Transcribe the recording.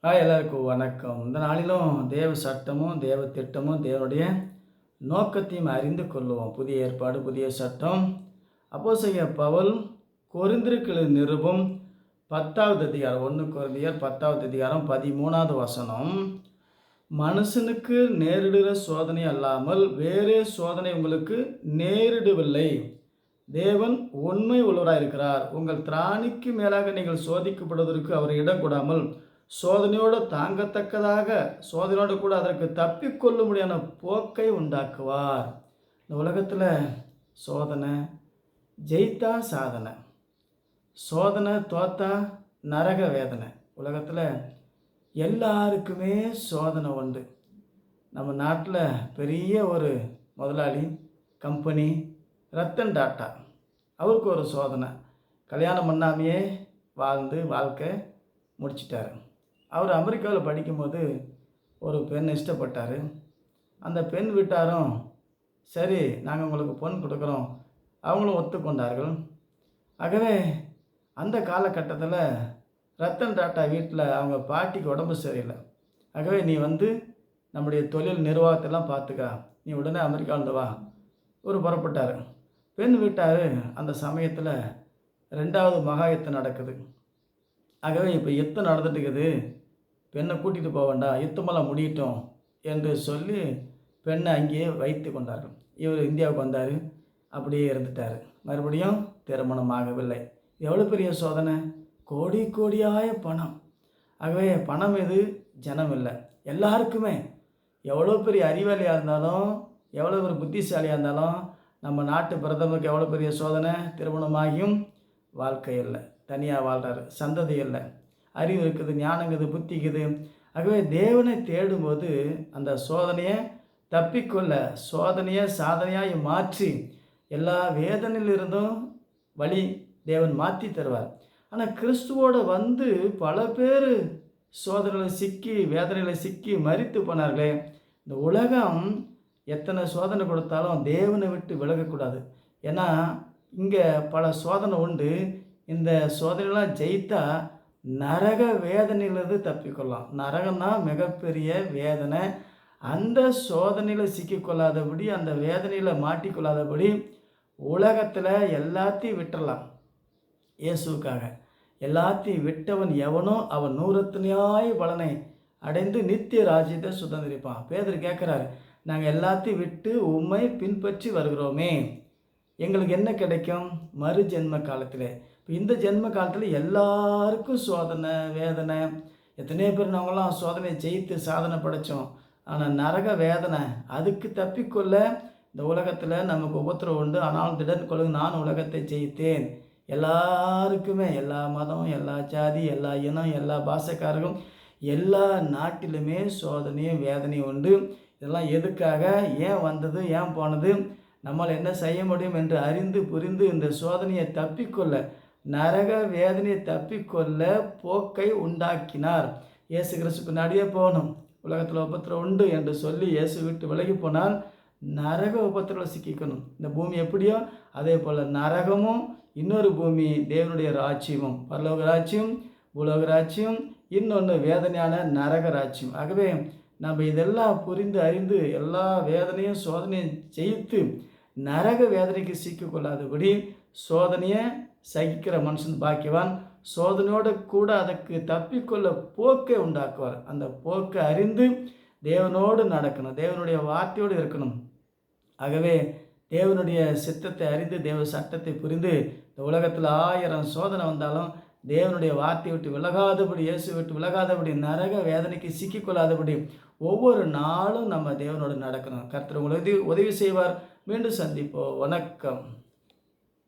எல்லாருக்கும் வணக்கம். இந்த நாளிலும் தேவ சட்டமும் தேவ திட்டமும் தேவனுடைய நோக்கத்தையும் அறிந்து கொள்ளுவோம். புதிய ஏற்பாடு புதிய சட்டம். அப்போஸ்தலனாகிய பவுல் கொரிந்தியருக்கு நிருபம் 10வது அதிகாரம் 1 கொரிந்தியர் 10வது அதிகாரம் 13வது வசனம். மனுஷனுக்கு நேரிடுகிற சோதனை அல்லாமல் வேறே சோதனை உங்களுக்கு நேரிடவில்லை. தேவன் உண்மை உள்ளவராயிருக்கிறார். உங்கள் திராணிக்கு மேலாக நீங்கள் சோதிக்கப்படுவதற்கு அவர் இடம் கொடாமல் சோதனையோடு தாங்கத்தக்கதாக சோதனையோடு கூட அதற்கு தப்பிக்கொள்ளும்படியான போக்கை உண்டாக்குவார். இந்த உலகத்தில் சோதனை ஜெயித்தா சாதனை, சோதனை தோத்தா நரக வேதனை. உலகத்தில் எல்லாருக்குமே சோதனை உண்டு. நம்ம நாட்டில் பெரிய ஒரு முதலாளி கம்பெனி ரத்தன் டாட்டா, அவருக்கு ஒரு சோதனை. கல்யாணம் பண்ணாமையே வாழ்ந்து வாழ்க்கை முடிச்சிட்டார். அவர் அமெரிக்காவில் படிக்கும்போது ஒரு பெண் இஷ்டப்பட்டார். அந்த பெண் வீட்டாரும் சரி நாங்கள் உங்களுக்கு பொண்ணு கொடுக்குறோம், அவங்களும் ஒத்துக்கொண்டார்கள். ஆகவே அந்த காலகட்டத்தில் ரத்தன் டாட்டா வீட்டில் அவங்க பாட்டிக்கு உடம்பு சரியில்லை. ஆகவே நீ வந்து நம்முடைய தொழில் நிர்வாகத்தெல்லாம் பார்த்துக்கா, நீ உடனே அமெரிக்காவிலேருந்து வா. ஒரு புறப்பட்டார். பெண் வீட்டார் அந்த சமயத்தில் 2வது மகா யுத்தம் நடக்குது. ஆகவே இப்போ யுத்தம் நடந்துட்டு இருக்குது, பெண்ணை கூட்டிகிட்டு போக வேண்டாம், யுத்தமெல்லாம் முடியட்டும் என்று சொல்லி பெண்ணை அங்கேயே வைத்து கொண்டார்கள். இவர் இந்தியாவுக்கு வந்தார், அப்படியே இருந்துட்டார். மறுபடியும் திருமணம் ஆகவில்லை. எவ்வளோ பெரிய சோதனை, கோடி கோடியாய பணம். ஆகவே பணம் எது ஜனம் இல்லை. எல்லாருக்குமே எவ்வளோ பெரிய அறிவாளியாக இருந்தாலும் எவ்வளோ ஒரு புத்திசாலியாக இருந்தாலும் நம்ம நாட்டு பிரதமருக்கு எவ்வளோ பெரிய சோதனை, திருமணமாகியும் வாழ்க்கை இல்லை, தனியாக வாழ்கிறாரு, சந்ததி இல்லை, அறிவு இருக்குது, ஞானங்குது, புத்திக்குது. ஆகவே தேவனை தேடும்போது அந்த சோதனையை தப்பிக்கொள்ள சோதனையை சாதனையாக மாற்றி எல்லா வேதனையிலிருந்தும் வழி தேவன் மாற்றி தருவார். ஆனால் கிறிஸ்துவோடு வந்து பல பேர் சோதனையில் சிக்கி வேதனையில் சிக்கி மரித்து போனார்களே. இந்த உலகம் எத்தனை சோதனை கொடுத்தாலும் தேவனை விட்டு விலகக்கூடாது. ஏன்னா இங்கே பல சோதனை உண்டு. இந்த சோதனைலாம் ஜெயித்தா நரக வேதனையிலிருந்து தப்பிக்கொள்ளலாம். நரகம்னா மிகப்பெரிய வேதனை. அந்த சோதனையில் சிக்கிக்கொள்ளாதபடி, அந்த வேதனையில் மாட்டிக்கொள்ளாதபடி உலகத்தில் எல்லாத்தையும் விட்டுடலாம். இயேசுக்காக எல்லாத்தையும் விட்டவன் எவனோ அவன் 100 பலனை அடைந்து நித்திய ராஜ்யத்தை சுதந்திரிப்பான். பேதுரு கேட்குறாரு, நாங்கள் எல்லாத்தையும் விட்டு உம்மை பின்பற்றி வருகிறோமே, எங்களுக்கு என்ன கிடைக்கும் மறு ஜென்ம காலத்தில்? இப்போ இந்த ஜென்ம காலத்தில் எல்லாருக்கும் சோதனை வேதனை. எத்தனையோ பேர் நாங்களாம் சோதனையை ஜெயித்து சாதனை படைத்தோம். ஆனால் நரக வேதனை, அதுக்கு தப்பிக்கொள்ள இந்த உலகத்தில் நமக்கு உபத்திரம் உண்டு. ஆனாலும் திடன் கொள்ளுங்க, நான் உலகத்தை ஜெயித்தேன். எல்லாருக்குமே எல்லா மதம், எல்லா ஜாதி, எல்லா இனம், எல்லா பாஷைக்காரர்களும் எல்லா நாட்டிலுமே சோதனையும் வேதனையும் உண்டு. இதெல்லாம் எதுக்காக, ஏன் வந்தது, ஏன் போனது, நம்மால் என்ன செய்ய முடியும் என்று அறிந்து புரிந்து இந்த சோதனையை தப்பிக்கொள்ள, நரக வேதனையை தப்பிக்கொள்ள போக்கை உண்டாக்கினார். இயேசு கிறிஸ்து பின்னாடியே போகணும். உலகத்தில் உபத்திரம் உண்டு என்று சொல்லி இயேசு விட்டு விலகி போனால் நரக உபத்திரத்தில் சிக்கிக்கணும். இந்த பூமி எப்படியோ அதே போல் நரகமும் இன்னொரு பூமி தேவனுடைய ராஜ்யமும், பரலோக ராஜ்யம், பூலோக ராஜ்யம், இன்னொன்று வேதனையான நரக ராஜ்யம். ஆகவே நம்ம இதெல்லாம் புரிந்து அறிந்து எல்லா வேதனையும் சோதனையும் ஜெயித்து நரக வேதனைக்கு சிக்கிக்கொள்ளாதபடி சோதனையை சகிக்கிற மனுஷன் பாக்கியவான். சோதனையோடு கூட அதற்கு தப்பிக்கொள்ள போக்கை உண்டாக்குவார். அந்த போக்கை அறிந்து தேவனோடு நடக்கணும், தேவனுடைய வார்த்தையோடு இருக்கணும். ஆகவே தேவனுடைய சித்தத்தை அறிந்து தேவ சட்டத்தை புரிந்து இந்த உலகத்தில் 1000 சோதனை வந்தாலும் தேவனுடைய வார்த்தையை விட்டு விலகாதபடி, இயேசு விட்டு விலகாதபடி, நரக வேதனைக்கு சிக்கிக்கொள்ளாதபடி ஒவ்வொரு நாளும் நம்ம தேவனோடு நடக்கணும். கர்த்தர் உங்களுக்கு உதவி செய்வார். மீண்டும் சந்திப்போம். வணக்கம்.